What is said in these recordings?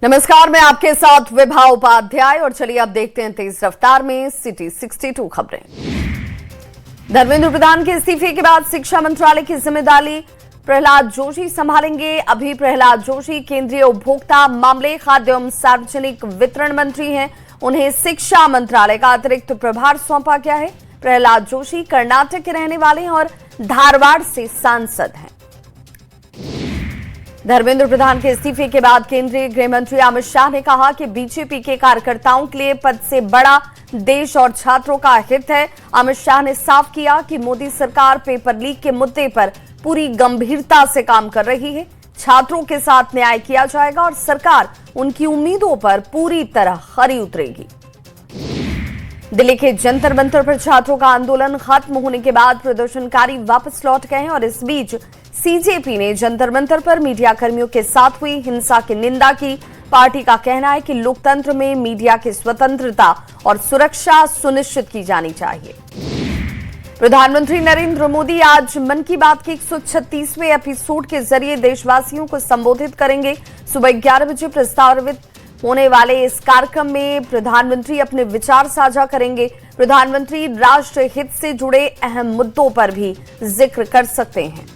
नमस्कार, मैं आपके साथ विभा उपाध्याय और चलिए अब देखते हैं तेज रफ्तार में सिटी 62 खबरें। धर्मेंद्र प्रधान के इस्तीफे के बाद शिक्षा मंत्रालय की जिम्मेदारी प्रहलाद जोशी संभालेंगे। अभी प्रहलाद जोशी केंद्रीय उपभोक्ता मामले, खाद्य एवं सार्वजनिक वितरण मंत्री हैं। उन्हें शिक्षा मंत्रालय का अतिरिक्त प्रभार सौंपा गया है। प्रहलाद जोशी कर्नाटक के रहने वाले हैं और धारवाड़ से सांसद हैं। धर्मेंद्र प्रधान के इस्तीफे के बाद केंद्रीय गृह मंत्री अमित शाह ने कहा कि बीजेपी के कार्यकर्ताओं के लिए पद से बड़ा देश और छात्रों का हित है। अमित शाह ने साफ किया कि मोदी सरकार पेपर लीक के मुद्दे पर पूरी गंभीरता से काम कर रही है। छात्रों के साथ न्याय किया जाएगा और सरकार उनकी उम्मीदों पर पूरी तरह खरी उतरेगी। दिल्ली के जंतर मंतर पर छात्रों का आंदोलन खत्म होने के बाद प्रदर्शनकारी वापस लौट गए हैं और इस बीच सीजेपी ने जंतर मंतर पर मीडिया कर्मियों के साथ हुई हिंसा की निंदा की। पार्टी का कहना है कि लोकतंत्र में मीडिया की स्वतंत्रता और सुरक्षा सुनिश्चित की जानी चाहिए। प्रधानमंत्री नरेंद्र मोदी आज मन की बात के 136वें एपिसोड के जरिए देशवासियों को संबोधित करेंगे। सुबह 11 बजे प्रस्तावित होने वाले इस कार्यक्रम में प्रधानमंत्री अपने विचार साझा करेंगे। प्रधानमंत्री राष्ट्र हित से जुड़े अहम मुद्दों पर भी जिक्र कर सकते हैं।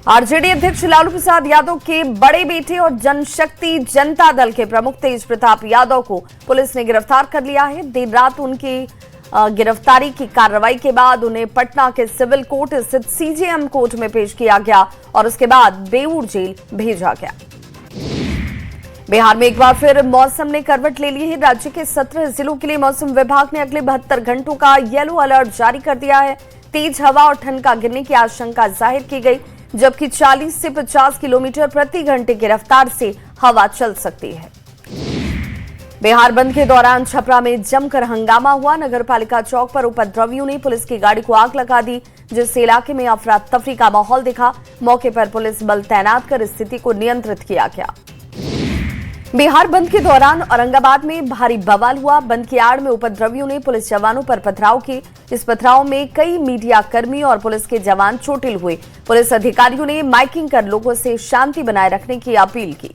आरजेडी अध्यक्ष लालू प्रसाद यादव के बड़े बेटे और जनशक्ति जनता दल के प्रमुख तेज प्रताप यादव को पुलिस ने गिरफ्तार कर लिया है। देर रात उनकी गिरफ्तारी की कार्रवाई के बाद उन्हें पटना के सिविल कोर्ट स्थित सीजेएम कोर्ट में पेश किया गया और उसके बाद बेऊर जेल भेजा गया। बिहार में एक बार फिर मौसम ने करवट ले ली है। राज्य के 17 जिलों के लिए मौसम विभाग ने अगले 72 घंटों का येलो अलर्ट जारी कर दिया है। तेज हवा और ठनका गिरने की आशंका जाहिर की गई, जबकि 40 से 50 किलोमीटर प्रति घंटे की रफ्तार से हवा चल सकती है। बिहार बंद के दौरान छपरा में जमकर हंगामा हुआ। नगरपालिका चौक पर उपद्रवियों ने पुलिस की गाड़ी को आग लगा दी, जिससे इलाके में अफरा तफरी का माहौल दिखा। मौके पर पुलिस बल तैनात कर स्थिति को नियंत्रित किया गया। बिहार बंद के दौरान औरंगाबाद में भारी बवाल हुआ। बंद की आड़ में उपद्रवियों ने पुलिस जवानों पर पथराव किए। इस पथराव में कई मीडिया कर्मी और पुलिस के जवान चोटिल हुए। पुलिस अधिकारियों ने माइकिंग कर लोगों से शांति बनाए रखने की अपील की।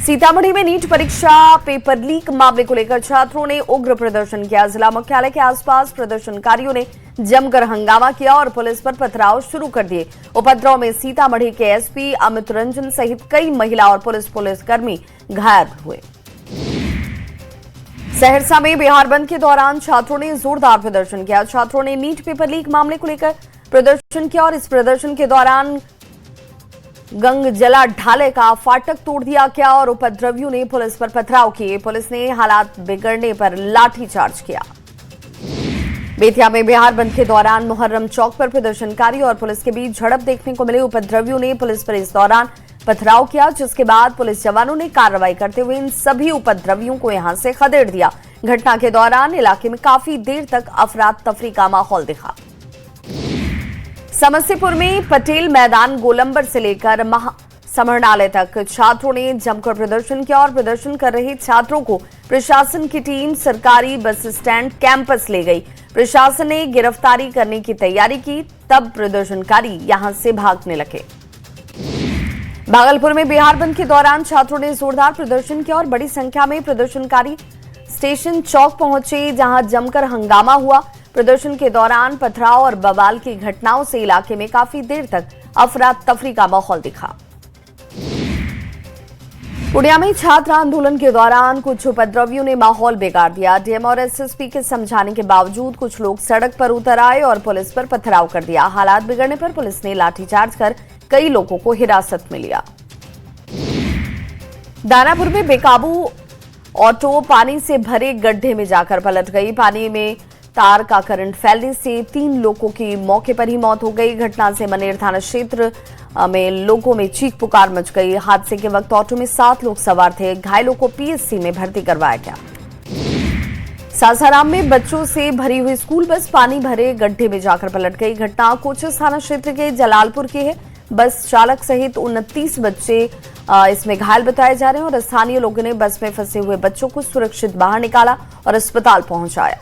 सीतामढ़ी में नीट परीक्षा पेपर लीक मामले को लेकर छात्रों ने उग्र प्रदर्शन किया। जिला मुख्यालय के आसपास प्रदर्शनकारियों ने जमकर हंगामा किया और पुलिस पर पथराव शुरू कर दिए। उपद्रव में सीतामढ़ी के एसपी अमित रंजन सहित कई महिला और पुलिसकर्मी घायल हुए। सहरसा में बिहार बंद के दौरान छात्रों ने जोरदार प्रदर्शन किया। छात्रों ने नीट पेपर लीक मामले को लेकर प्रदर्शन किया और इस प्रदर्शन के दौरान गंग जला ढाले का फाटक तोड़ दिया गया और उपद्रवियों ने पुलिस पर पथराव किए। पुलिस ने हालात बिगड़ने पर लाठीचार्ज किया। बेतिया में बिहार बंद के दौरान मुहर्रम चौक पर प्रदर्शनकारी और पुलिस के बीच झड़प देखने को मिली। उपद्रवियों ने पुलिस पर इस दौरान पथराव किया, जिसके बाद पुलिस जवानों ने कार्रवाई करते हुए इन सभी उपद्रवियों को यहां से खदेड़ दिया। घटना के दौरान इलाके में काफी देर तक अफरा तफरी का माहौल दिखा। समस्तीपुर में पटेल मैदान गोलंबर से लेकर समाहरणालय तक छात्रों ने जमकर प्रदर्शन किया और प्रदर्शन कर रहे छात्रों को प्रशासन की टीम सरकारी बस स्टैंड कैंपस ले गई। प्रशासन ने गिरफ्तारी करने की तैयारी की, तब प्रदर्शनकारी यहां से भागने लगे। भागलपुर में बिहार बंद के दौरान छात्रों ने जोरदार प्रदर्शन किया और बड़ी संख्या में प्रदर्शनकारी स्टेशन चौक पहुंचे, जहां जमकर हंगामा हुआ। प्रदर्शन के दौरान पथराव और बवाल की घटनाओं से इलाके में काफी देर तक अफरा तफरी का माहौल दिखा। पूर्णिया में छात्र आंदोलन के दौरान कुछ उपद्रवियों ने माहौल बिगाड़ दिया। डीएम और एसएसपी के समझाने के बावजूद कुछ लोग सड़क पर उतर आए और पुलिस पर पथराव कर दिया। हालात बिगड़ने पर पुलिस ने लाठीचार्ज कर कई लोगों को हिरासत में लिया। दानापुर में बेकाबू ऑटो पानी से भरे गड्ढे में जाकर पलट गई। पानी में तार का करंट फैलने से 3 लोगों की मौके पर ही मौत हो गई। घटना से मनेर थाना क्षेत्र में लोगों में चीख पुकार मच गई। हादसे के वक्त ऑटो में 7 लोग सवार थे। घायलों को पीएचसी में भर्ती करवाया गया। सासाराम में बच्चों से भरी हुई स्कूल बस पानी भरे गड्ढे में जाकर पलट गई। घटना कोचस थाना क्षेत्र के जलालपुर की है। बस चालक सहित 29 बच्चे इसमें घायल बताए जा रहे हैं और स्थानीय लोगों ने बस में फंसे हुए बच्चों को सुरक्षित बाहर निकाला और अस्पताल पहुंचाया।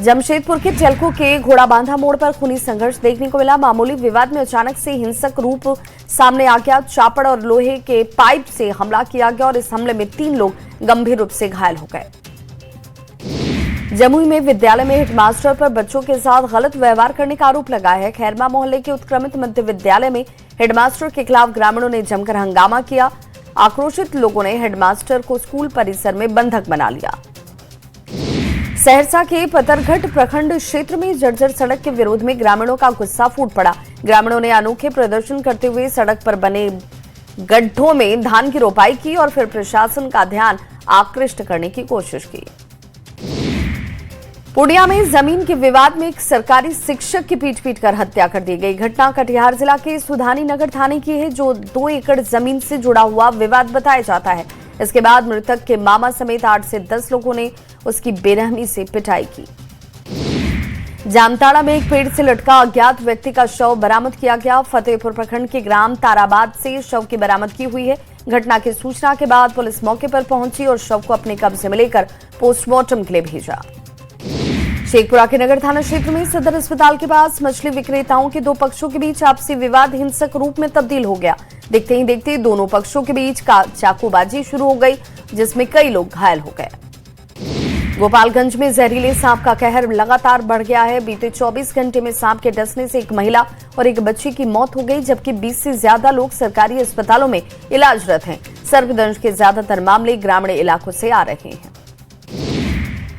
जमशेदपुर के टेल्को के घोड़ाबांधा मोड़ पर खूनी संघर्ष देखने को मिला। मामूली विवाद में अचानक से हिंसक रूप सामने आ गया। चापड़ और लोहे के पाइप से हमला किया गया और इस हमले में 3 लोग गंभीर रूप से घायल हो गए। जमुई में विद्यालय में हेडमास्टर पर बच्चों के साथ गलत व्यवहार करने का आरोप लगा है। खैरमा मोहल्ले के उत्क्रमित मध्य विद्यालय में हेडमास्टर के खिलाफ ग्रामीणों ने जमकर हंगामा किया। आक्रोशित लोगों ने हेडमास्टर को स्कूल परिसर में बंधक बना लिया। सहरसा के पतरघट प्रखंड क्षेत्र में जर्जर सड़क के विरोध में ग्रामीणों का गुस्सा फूट पड़ा। ग्रामीणों ने अनोखे प्रदर्शन करते हुए सड़क पर बने गड्ढों में धान की रोपाई की और फिर प्रशासन का ध्यान आकृष्ट करने की कोशिश की। पूर्णिया में जमीन के विवाद में एक सरकारी शिक्षक की पीट कर हत्या कर दी गई। घटना कटिहार जिला के सुधानी नगर थाने की है, जो 2 एकड़ जमीन से जुड़ा हुआ विवाद बताया जाता है। इसके बाद मृतक के मामा समेत 8 से 10 लोगों ने उसकी बेरहमी से पिटाई की। जामताड़ा में एक पेड़ से लटका अज्ञात व्यक्ति का शव बरामद किया गया। फतेहपुर प्रखंड के ग्राम ताराबाद से शव की बरामदगी हुई है। घटना की सूचना के बाद पुलिस मौके पर पहुंची और शव को अपने कब्जे में लेकर पोस्टमार्टम के लिए भेजा। शेखपुरा के नगर थाना क्षेत्र में सदर अस्पताल के पास मछली विक्रेताओं के 2 पक्षों के बीच आपसी विवाद हिंसक रूप में तब्दील हो गया। देखते ही देखते दोनों पक्षों के बीच चाकूबाजी शुरू हो गई, जिसमें कई लोग घायल हो गए। गोपालगंज में जहरीले सांप का कहर लगातार बढ़ गया है। बीते 24 घंटे में सांप के डसने से एक महिला और एक बच्चे की मौत हो गई, जबकि 20 से ज्यादा लोग सरकारी अस्पतालों में इलाजरत हैं। सर्पदंश के ज्यादातर मामले ग्रामीण इलाकों से आ रहे हैं।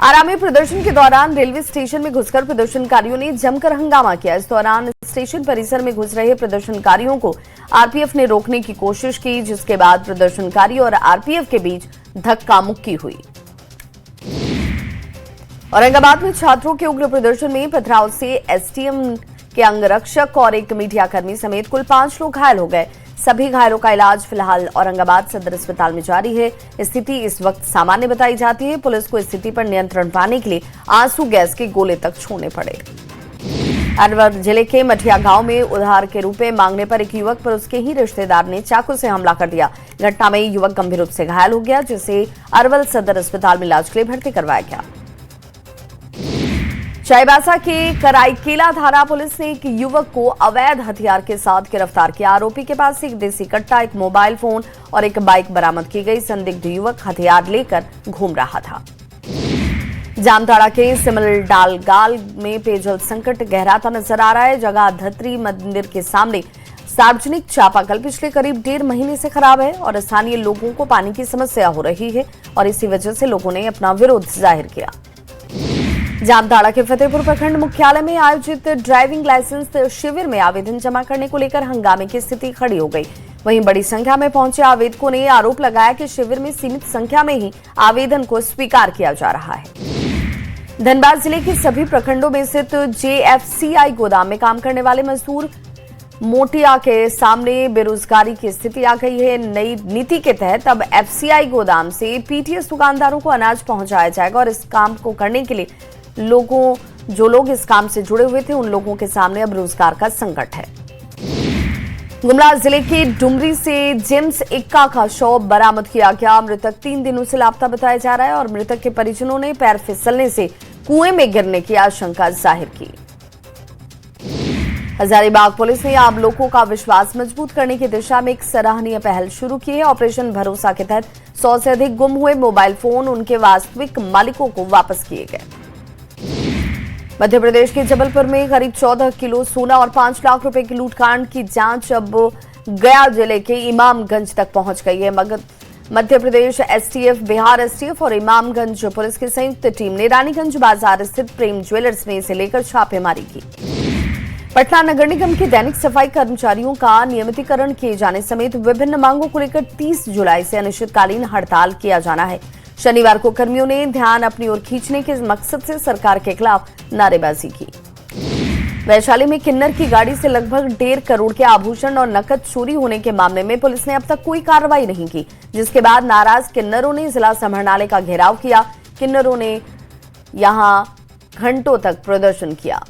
आरा में प्रदर्शन के दौरान रेलवे स्टेशन में घुसकर प्रदर्शनकारियों ने जमकर हंगामा किया। इस दौरान स्टेशन परिसर में घुस रहे प्रदर्शनकारियों को आरपीएफ ने रोकने की कोशिश की, जिसके बाद प्रदर्शनकारी और आरपीएफ के बीच धक्का मुक्की हुई। औरंगाबाद में छात्रों के उग्र प्रदर्शन में पथराव से एसटीएम के अंगरक्षक और एक मीडियाकर्मी समेत कुल 5 लोग घायल हो गए। सभी घायलों का इलाज फिलहाल औरंगाबाद सदर अस्पताल में जारी है। स्थिति इस वक्त सामान्य बताई जाती है। पुलिस को स्थिति पर नियंत्रण पाने के लिए आंसू गैस के गोले तक छोड़ने पड़े। अलवर जिले के मठिया गांव में उधार के रुपए मांगने पर एक युवक पर उसके ही रिश्तेदार ने चाकू से हमला कर दिया। घटना में युवक गंभीर रूप से घायल हो गया, जिसे अरवल सदर अस्पताल में इलाज के लिए भर्ती करवाया गया। चाईबासा के कराईकेला थाना पुलिस ने एक युवक को अवैध हथियार के साथ गिरफ्तार किया। आरोपी के पास एक देसी कट्टा, एक मोबाइल फोन और एक बाइक बरामद की गई। संदिग्ध युवक हथियार लेकर घूम रहा था। जामताड़ा के सिमलडालगाल में पेयजल संकट गहराता नजर आ रहा है। जगह धत्री मंदिर के सामने सार्वजनिक चापाकल पिछले करीब 1.5 महीने से खराब है और स्थानीय लोगों को पानी की समस्या हो रही है और इसी वजह से लोगों ने अपना विरोध जाहिर किया। जामताड़ा के फतेहपुर प्रखंड मुख्यालय में आयोजित ड्राइविंग लाइसेंस शिविर में आवेदन जमा करने को लेकर हंगामे की स्थिति खड़ी हो गई। वहीं बड़ी संख्या में पहुंचे आवेदकों ने आरोप लगाया कि शिविर में सीमित संख्या में ही आवेदन को स्वीकार किया जा रहा है। धनबाद जिले के सभी प्रखंडों में स्थित जेएफसीआई गोदाम में काम करने वाले मजदूर मोटिया के सामने बेरोजगारी की स्थिति आ गई है। नई नीति के तहत अब एफसीआई गोदाम से पीटीएस दुकानदारों को अनाज पहुंचाया जाएगा और इस काम को करने के लिए जो लोग इस काम से जुड़े हुए थे, उन लोगों के सामने अब रोजगार का संकट है। गुमला जिले के डुमरी से जेम्स इक्का का शव बरामद किया गया। मृतक 3 दिनों से लापता बताया जा रहा है और मृतक के परिजनों ने पैर फिसलने से कुएं में गिरने की आशंका जाहिर की। हजारीबाग पुलिस ने आम लोगों का विश्वास मजबूत करने की दिशा में एक सराहनीय पहल शुरू की है। ऑपरेशन भरोसा के तहत 100 से अधिक गुम हुए मोबाइल फोन उनके वास्तविक मालिकों को वापस किए गए। मध्य प्रदेश के जबलपुर में करीब 14 किलो सोना और 5 लाख रुपए की लूटकांड की जांच अब गया जिले के इमामगंज तक पहुंच गई है। मध्य प्रदेश एसटीएफ, बिहार एसटीएफ और इमामगंज पुलिस की संयुक्त टीम ने रानीगंज बाजार स्थित प्रेम ज्वेलर्स में इसे लेकर छापेमारी की। पटना नगर निगम के दैनिक सफाई कर्मचारियों का नियमितीकरण किए जाने समेत विभिन्न मांगों को लेकर 30 जुलाई से अनिश्चितकालीन हड़ताल किया जाना है। शनिवार को कर्मियों ने ध्यान अपनी ओर खींचने के मकसद से सरकार के खिलाफ नारेबाजी की। वैशाली में किन्नर की गाड़ी से लगभग 1.5 करोड़ के आभूषण और नकद चोरी होने के मामले में पुलिस ने अब तक कोई कार्रवाई नहीं की, जिसके बाद नाराज किन्नरों ने जिला समाहरणालय का घेराव किया। किन्नरों ने यहां घंटों तक प्रदर्शन किया।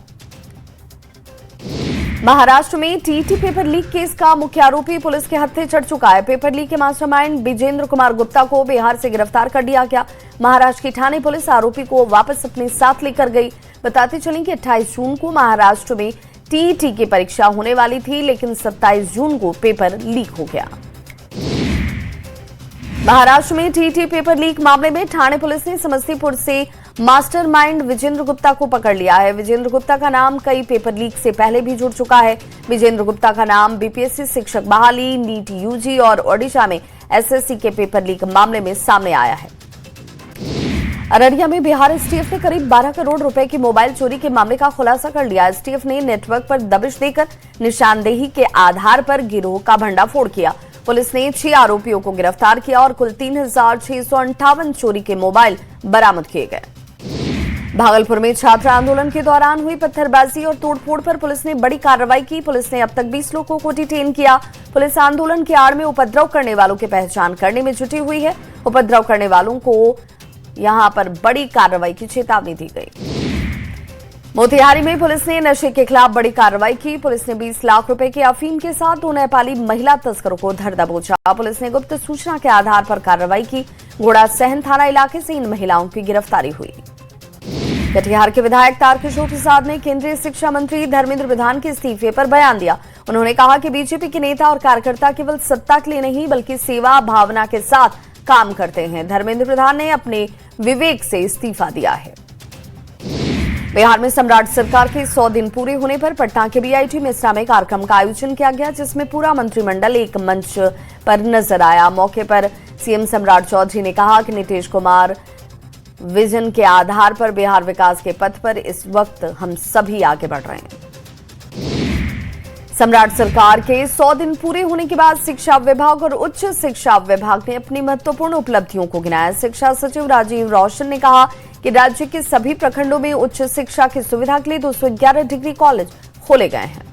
महाराष्ट्र में टीईटी पेपर लीक केस का मुख्य आरोपी पुलिस के हत्थे चढ़ चुका है। पेपर लीक के मास्टरमाइंड विजेंद्र कुमार गुप्ता को बिहार से गिरफ्तार कर लिया गया। महाराष्ट्र की ठाणे पुलिस आरोपी को वापस अपने साथ लेकर गई। बताते चलें कि 28 जून को महाराष्ट्र में टीईटी की परीक्षा होने वाली थी, लेकिन 27 जून को पेपर लीक हो गया। महाराष्ट्र में टीईटी पेपर लीक मामले में ठाणे पुलिस ने समस्तीपुर से मास्टरमाइंड विजेंद्र गुप्ता को पकड़ लिया है। विजेंद्र गुप्ता का नाम कई पेपर लीक से पहले भी जुड़ चुका है। विजेंद्र गुप्ता का नाम बीपीएससी शिक्षक बहाली, नीट यूजी और ओडिशा में एसएससी के पेपर लीक मामले में सामने आया है। अररिया में बिहार एसटीएफ ने करीब 12 करोड़ रुपए की मोबाइल चोरी के मामले का खुलासा कर लिया। एसटीएफ ने नेटवर्क पर दबिश देकर निशानदेही के आधार पर गिरोह का भंडाफोड़ किया। पुलिस ने 6 आरोपियों को गिरफ्तार किया और कुल 3658 चोरी के मोबाइल बरामद किए गए। भागलपुर में छात्र आंदोलन के दौरान हुई पत्थरबाजी और तोड़फोड़ पर पुलिस ने बड़ी कार्रवाई की। पुलिस ने अब तक 20 लोगों को डिटेन किया। पुलिस आंदोलन की आड़ में उपद्रव करने वालों की पहचान करने में जुटी हुई है। उपद्रव करने वालों को यहां पर बड़ी कार्रवाई की चेतावनी दी गई। मोतिहारी में पुलिस ने नशे के खिलाफ बड़ी कार्रवाई की। पुलिस ने 20 लाख रुपए की अफीम के साथ 2 नेपाली महिला तस्करों को धर दबोचा। पुलिस ने गुप्त सूचना के आधार पर कार्रवाई की। घोड़ा सहन थाना इलाके से इन महिलाओं की गिरफ्तारी हुई। कटिहार के विधायक तारकिशोर प्रसाद ने केंद्रीय शिक्षा मंत्री धर्मेंद्र प्रधान के इस्तीफे पर बयान दिया। उन्होंने कहा कि बीजेपी के नेता और कार्यकर्ता केवल सत्ता के लिए नहीं बल्कि सेवा भावना के साथ काम करते हैं। धर्मेंद्र प्रधान ने अपने विवेक से इस्तीफा दिया है। बिहार में सम्राट सरकार के 100 दिन पूरे होने पर पटना के बीआईटी मेसरा में कार्यक्रम का आयोजन किया गया, जिसमें पूरा मंत्रिमंडल एक मंच पर नजर आया। मौके पर सीएम सम्राट चौधरी ने कहा कि नीतीश कुमार विजन के आधार पर बिहार विकास के पथ पर इस वक्त हम सभी आगे बढ़ रहे हैं। सम्राट सरकार के 100 दिन पूरे होने के बाद शिक्षा विभाग और उच्च शिक्षा विभाग ने अपनी महत्वपूर्ण उपलब्धियों को गिनाया। शिक्षा सचिव राजीव रौशन ने कहा कि राज्य के सभी प्रखंडों में उच्च शिक्षा की सुविधा के लिए 211 डिग्री कॉलेज खोले गए हैं।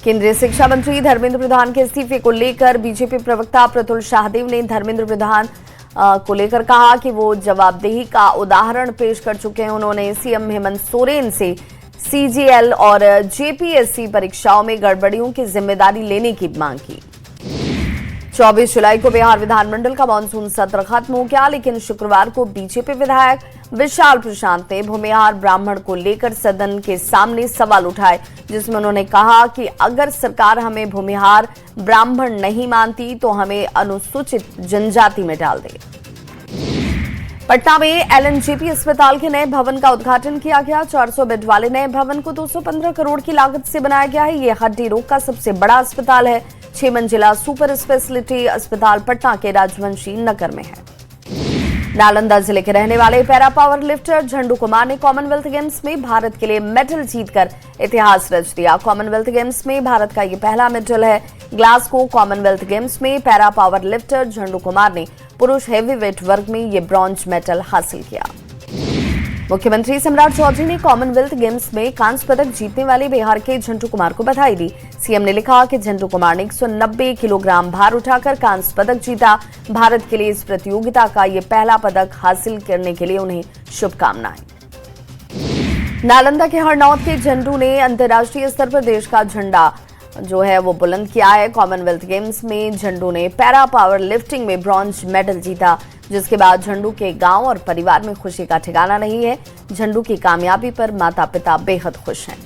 केंद्रीय शिक्षा मंत्री धर्मेंद्र प्रधान के इस्तीफे को लेकर बीजेपी प्रवक्ता प्रतुल शाहदेव ने धर्मेंद्र प्रधान को लेकर कहा कि वो जवाबदेही का उदाहरण पेश कर चुके हैं। उन्होंने सीएम हेमंत सोरेन से सीजीएल और जेपीएससी परीक्षाओं में गड़बड़ियों की जिम्मेदारी लेने की मांग की। 24 जुलाई को बिहार विधानमंडल का मानसून सत्र खत्म हो गया, लेकिन शुक्रवार को बीजेपी विधायक विशाल प्रशांत ने भूमिहार ब्राह्मण को लेकर सदन के सामने सवाल उठाए, जिसमें उन्होंने कहा कि अगर सरकार हमें भूमिहार ब्राह्मण नहीं मानती तो हमें अनुसूचित जनजाति में डाल दे। पटना में एलएनजेपी अस्पताल के नए भवन का उद्घाटन किया गया। 400 बेड वाले नए भवन को 215 करोड़ की लागत से बनाया गया है। यह हड्डी रोग का सबसे बड़ा अस्पताल है। 6 मंजिला सुपर स्पेशलिटी अस्पताल पटना के राजवंशी नगर में है। नालंदा जिले के रहने वाले पैरा पावर लिफ्टर झंडू कुमार ने कॉमनवेल्थ गेम्स में भारत के लिए मेडल जीतकर इतिहास रच दिया। कॉमनवेल्थ गेम्स में भारत का ये पहला मेडल है। ग्लासगो कॉमनवेल्थ गेम्स में पैरा पावर लिफ्टर झंडू कुमार ने पुरुष हेवीवेट वर्ग में ये ब्रॉन्ज मेडल हासिल किया। मुख्यमंत्री सम्राट चौधरी ने कॉमनवेल्थ गेम्स में कांस्य पदक जीतने वाले बिहार के झंडू कुमार को बधाई दी। सीएम ने लिखा कि झंडू कुमार ने 190 किलोग्राम भार उठाकर कांस्य पदक जीता। भारत के लिए इस प्रतियोगिता का ये पहला पदक हासिल करने के लिए उन्हें शुभकामनाएं। नालंदा के हरनौत के झंडू ने अंतर्राष्ट्रीय स्तर पर देश का झंडा जो है वो बुलंद किया है। कॉमनवेल्थ गेम्स में झंडू ने पैरा पावर लिफ्टिंग में ब्रॉन्ज मेडल जीता, जिसके बाद झंडू के गांव और परिवार में खुशी का ठिकाना नहीं है। झंडू की कामयाबी पर माता पिता बेहद खुश हैं।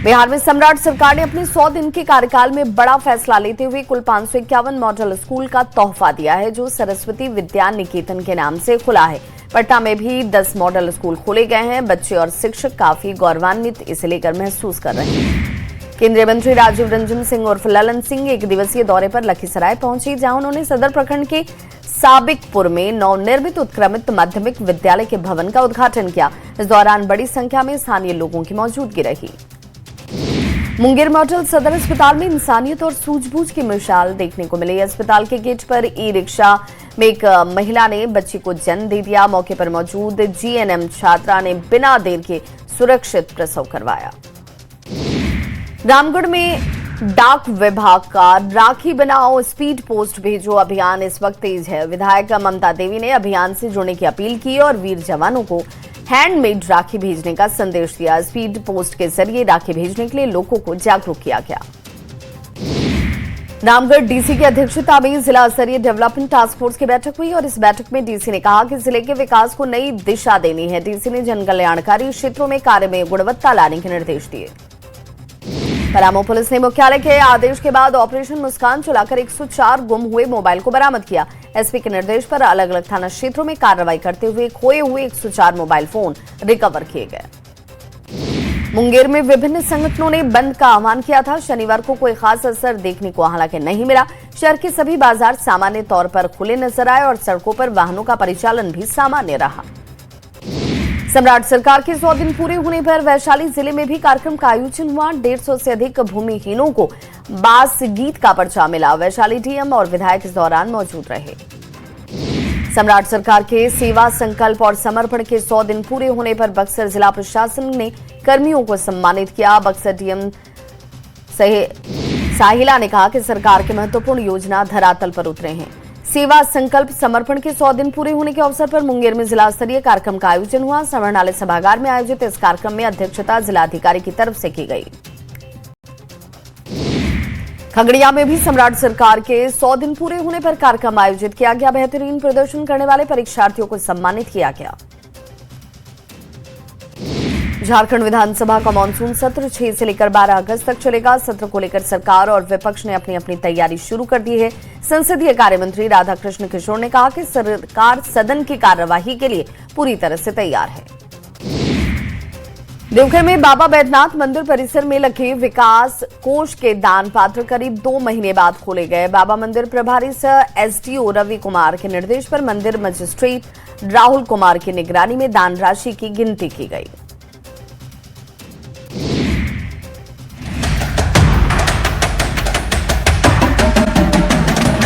बिहार में सम्राट सरकार ने अपने 100 दिन के कार्यकाल में बड़ा फैसला लेते हुए कुल 551 मॉडल स्कूल का तोहफा दिया है, जो सरस्वती विद्या निकेतन के नाम से खुला है। पटना में भी 10 मॉडल स्कूल खोले गए हैं। बच्चे और शिक्षक काफी गौरवान्वित इसे लेकर महसूस कर रहे हैं। केंद्रीय मंत्री राजीव रंजन सिंह उर्फ ललन सिंह एक दिवसीय दौरे पर लखीसराय पहुंचे, जहां उन्होंने सदर प्रखंड के साबिकपुर में नवनिर्मित उत्क्रमित माध्यमिक विद्यालय के भवन का उद्घाटन किया। इस दौरान बड़ी संख्या में स्थानीय लोगों की मौजूदगी रही। मुंगेर मॉडल सदर अस्पताल में इंसानियत और सूझबूझ की मिसाल देखने को मिली। अस्पताल के गेट पर ई रिक्शा में एक महिला ने बच्ची को जन्म दे दिया। मौके पर मौजूद जीएनएम छात्रा ने बिना देर के सुरक्षित प्रसव करवाया। रामगढ़ में डाक विभाग का राखी बनाओ स्पीड पोस्ट भेजो अभियान इस वक्त तेज है। विधायक ममता देवी ने अभियान से जुड़ने की अपील की और वीर जवानों को हैंडमेड राखी भेजने का संदेश दिया। स्पीड पोस्ट के जरिए राखी भेजने के लिए लोगों को जागरूक किया गया। रामगढ़ डीसी की अध्यक्षता में जिला स्तरीय डेवलपमेंट टास्क फोर्स की बैठक हुई और इस बैठक में डीसी ने कहा कि जिले के विकास को नई दिशा देनी है। डीसी ने जन कल्याणकारी क्षेत्रों में कार्य में गुणवत्ता लाने के निर्देश दिए। पलामू पुलिस ने मुख्यालय के आदेश के बाद ऑपरेशन मुस्कान चलाकर 104 गुम हुए मोबाइल को बरामद किया। एसपी के निर्देश पर अलग अलग थाना क्षेत्रों में कार्रवाई करते हुए खोए हुए 104 मोबाइल फोन रिकवर किए गए। मुंगेर में विभिन्न संगठनों ने बंद का आह्वान किया था। शनिवार को कोई खास असर देखने को हालांकि नहीं मिला। शहर के सभी बाजार सामान्य तौर पर खुले नजर आए और सड़कों पर वाहनों का परिचालन भी सामान्य रहा। सम्राट सरकार के 100 दिन पूरे होने पर वैशाली जिले में भी कार्यक्रम का आयोजन हुआ। 150 से अधिक भूमिहीनों को बास गीत का पर्चा मिला। वैशाली डीएम और विधायक इस दौरान मौजूद रहे। सम्राट सरकार के सेवा संकल्प और समर्पण के 100 दिन पूरे होने पर बक्सर जिला प्रशासन ने कर्मियों को सम्मानित किया। बक्सर डीएम साहिला ने कहा कि सरकार के महत्वपूर्ण योजना धरातल पर उतरे हैं। सेवा संकल्प समर्पण के 100 दिन पूरे होने के अवसर पर मुंगेर में जिला स्तरीय कार्यक्रम का आयोजन हुआ। समरनालय सभागार में आयोजित इस कार्यक्रम में अध्यक्षता जिलाधिकारी की तरफ से की गई। खगड़िया में भी सम्राट सरकार के 100 दिन पूरे होने पर कार्यक्रम आयोजित किया गया। बेहतरीन प्रदर्शन करने वाले परीक्षार्थियों को सम्मानित किया गया। झारखंड विधानसभा का मानसून सत्र 6 से लेकर 12 अगस्त तक चलेगा। सत्र को लेकर सरकार और विपक्ष ने अपनी अपनी तैयारी शुरू कर दी है। संसदीय कार्य मंत्री राधाकृष्ण किशोर ने कहा कि सरकार सदन की कार्यवाही के लिए पूरी तरह से तैयार है। देवघर में बाबा बैद्यनाथ मंदिर परिसर में लगे विकास कोष के दान पात्र करीब 2 महीने बाद खोले गए। बाबा मंदिर प्रभारी सह एसडीओ रवि कुमार के निर्देश पर मंदिर मजिस्ट्रेट राहुल कुमार की निगरानी में दान राशि की गिनती की गई।